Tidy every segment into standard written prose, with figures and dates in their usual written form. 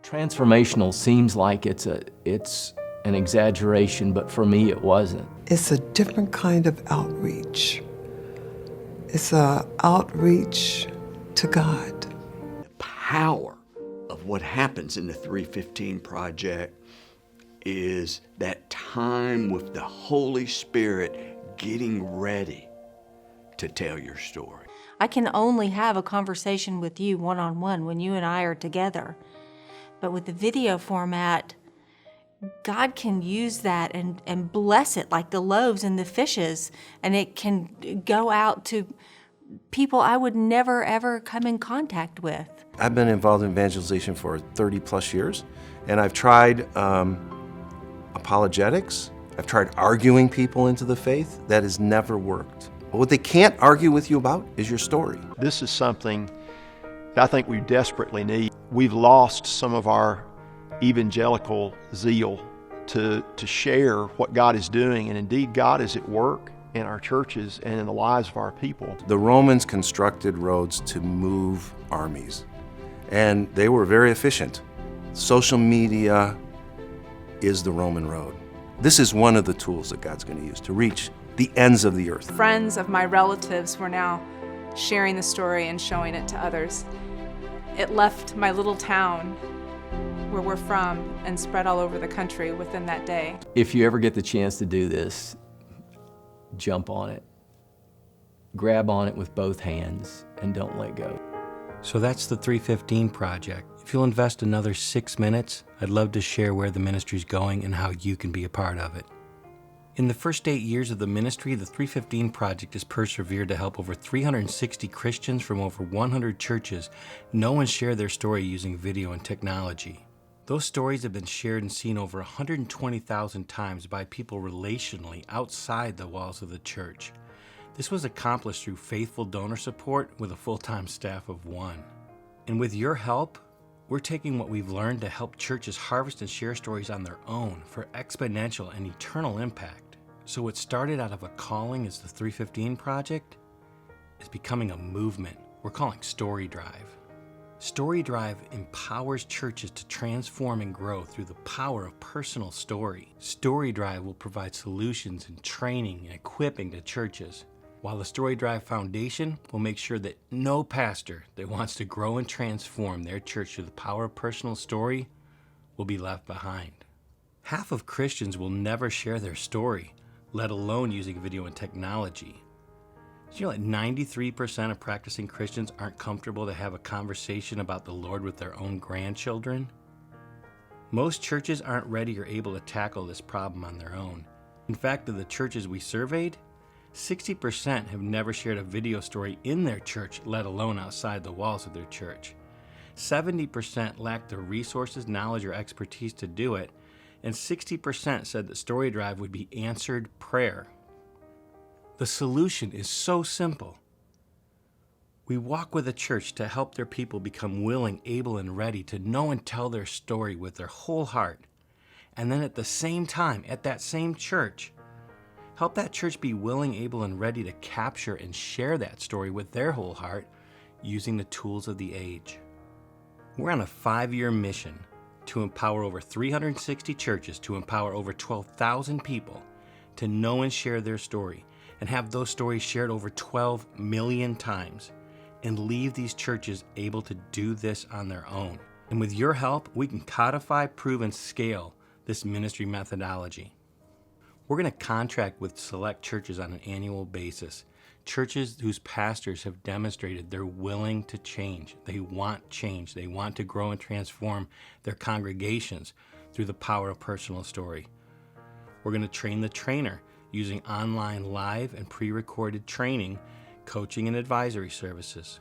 Transformational seems like it's an exaggeration, but for me it wasn't. It's a different kind of outreach. It's an outreach to God. The power of what happens in the 315 Project is that time with the Holy Spirit getting ready to tell your story. I can only have a conversation with you one-on-one when you and I are together. But with the video format, God can use that and bless it like the loaves and the fishes, and it can go out to people I would never, ever come in contact with. I've been involved in evangelization for 30 plus years, and I've tried apologetics. I've tried arguing people into the faith. That has never worked. But what they can't argue with you about is your story. This is something that I think we desperately need. We've lost some of our evangelical zeal to share what God is doing, and indeed God is at work in our churches and in the lives of our people. The Romans constructed roads to move armies, and they were very efficient. Social media is the Roman road. This is one of the tools that God's going to use to reach the ends of the earth. Friends of my relatives were now sharing the story and showing it to others. It left my little town where we're from and spread all over the country within that day. If you ever get the chance to do this, jump on it. Grab on it with both hands and don't let go. So that's the 315 Project. If you'll invest another 6 minutes, I'd love to share where the ministry's going and how you can be a part of it. In the first 8 years of the ministry, the 315 Project has persevered to help over 360 Christians from over 100 churches know and share their story using video and technology. Those stories have been shared and seen over 120,000 times by people relationally outside the walls of the church. This was accomplished through faithful donor support with a full-time staff of 1. And with your help, we're taking what we've learned to help churches harvest and share stories on their own for exponential and eternal impact. So what started out of a calling as the 315 Project is becoming a movement we're calling StoryDrive. StoryDrive empowers churches to transform and grow through the power of personal story. StoryDrive will provide solutions and training and equipping to churches, while the StoryDrive Foundation will make sure that no pastor that wants to grow and transform their church through the power of personal story will be left behind. Half of Christians will never share their story, let alone using video and technology. Did you know that 93% of practicing Christians aren't comfortable to have a conversation about the Lord with their own grandchildren? Most churches aren't ready or able to tackle this problem on their own. In fact, of the churches we surveyed, 60% have never shared a video story in their church, let alone outside the walls of their church. 70% lack the resources, knowledge, or expertise to do it, and 60% said that StoryDrive would be answered prayer. The solution is so simple. We walk with a church to help their people become willing, able, and ready to know and tell their story with their whole heart. And then at the same time, at that same church, help that church be willing, able, and ready to capture and share that story with their whole heart using the tools of the age. We're on a 5-year mission to empower over 360 churches, to empower over 12,000 people to know and share their story, and have those stories shared over 12 million times, and leave these churches able to do this on their own. And with your help, we can codify, prove, and scale this ministry methodology. We're going to contract with select churches on an annual basis, churches whose pastors have demonstrated they're willing to change. They want change. They want to grow and transform their congregations through the power of personal story. We're going to train the trainer using online live and pre-recorded training, coaching, and advisory services.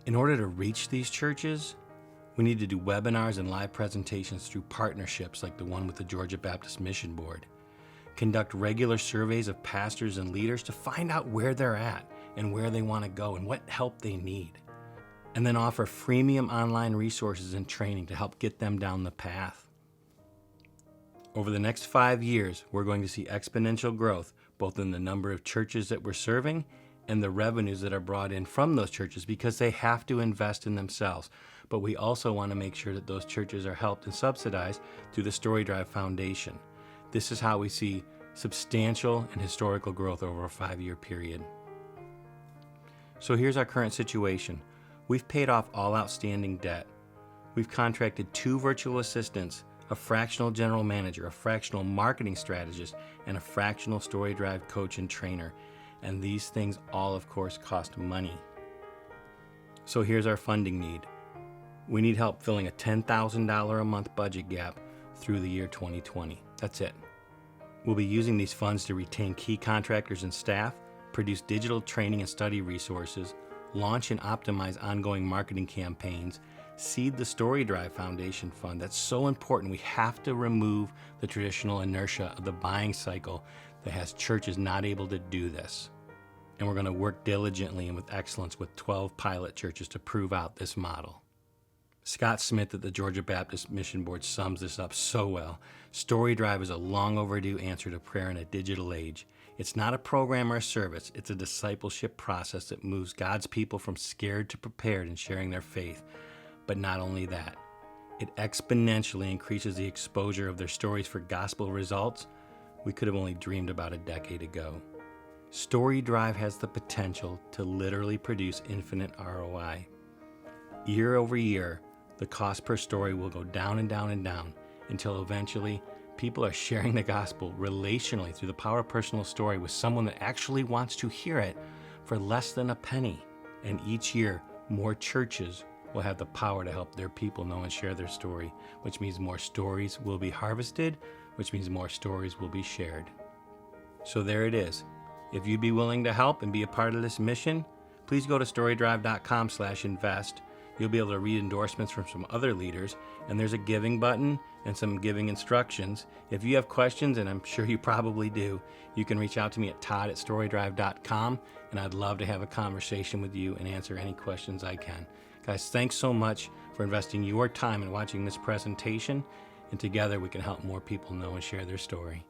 In order to reach these churches, we need to do webinars and live presentations through partnerships like the one with the Georgia Baptist Mission Board. Conduct regular surveys of pastors and leaders to find out where they're at and where they want to go and what help they need. And then offer freemium online resources and training to help get them down the path. Over the next 5 years, we're going to see exponential growth, both in the number of churches that we're serving and the revenues that are brought in from those churches because they have to invest in themselves. But we also want to make sure that those churches are helped and subsidized through the StoryDrive Foundation. This is how we see substantial and historical growth over a 5-year period. So here's our current situation. We've paid off all outstanding debt. We've contracted 2 virtual assistants, a fractional general manager, a fractional marketing strategist, and a fractional StoryDrive coach and trainer. And these things all, of course, cost money. So here's our funding need. We need help filling a $10,000 a month budget gap through the year 2020. That's it. We'll be using these funds to retain key contractors and staff, produce digital training and study resources, launch and optimize ongoing marketing campaigns, seed the StoryDrive Foundation Fund. That's so important. We have to remove the traditional inertia of the buying cycle that has churches not able to do this. And we're going to work diligently and with excellence with 12 pilot churches to prove out this model. Scott Smith at the Georgia Baptist Mission Board sums this up so well. StoryDrive is a long overdue answer to prayer in a digital age. It's not a program or a service. It's a discipleship process that moves God's people from scared to prepared in sharing their faith. But not only that, it exponentially increases the exposure of their stories for gospel results we could have only dreamed about a decade ago. StoryDrive has the potential to literally produce infinite ROI. Year over year, the cost per story will go down and down and down until eventually people are sharing the gospel relationally through the power of personal story with someone that actually wants to hear it for less than a penny. And each year, more churches will have the power to help their people know and share their story, which means more stories will be harvested, which means more stories will be shared. So there it is. If you'd be willing to help and be a part of this mission, please go to storydrive.com/invest. You'll be able to read endorsements from some other leaders, and there's a giving button and some giving instructions. If you have questions, and I'm sure you probably do, you can reach out to me at todd@storydrive.com, and I'd love to have a conversation with you and answer any questions I can. Guys, thanks so much for investing your time in watching this presentation, and together we can help more people know and share their story.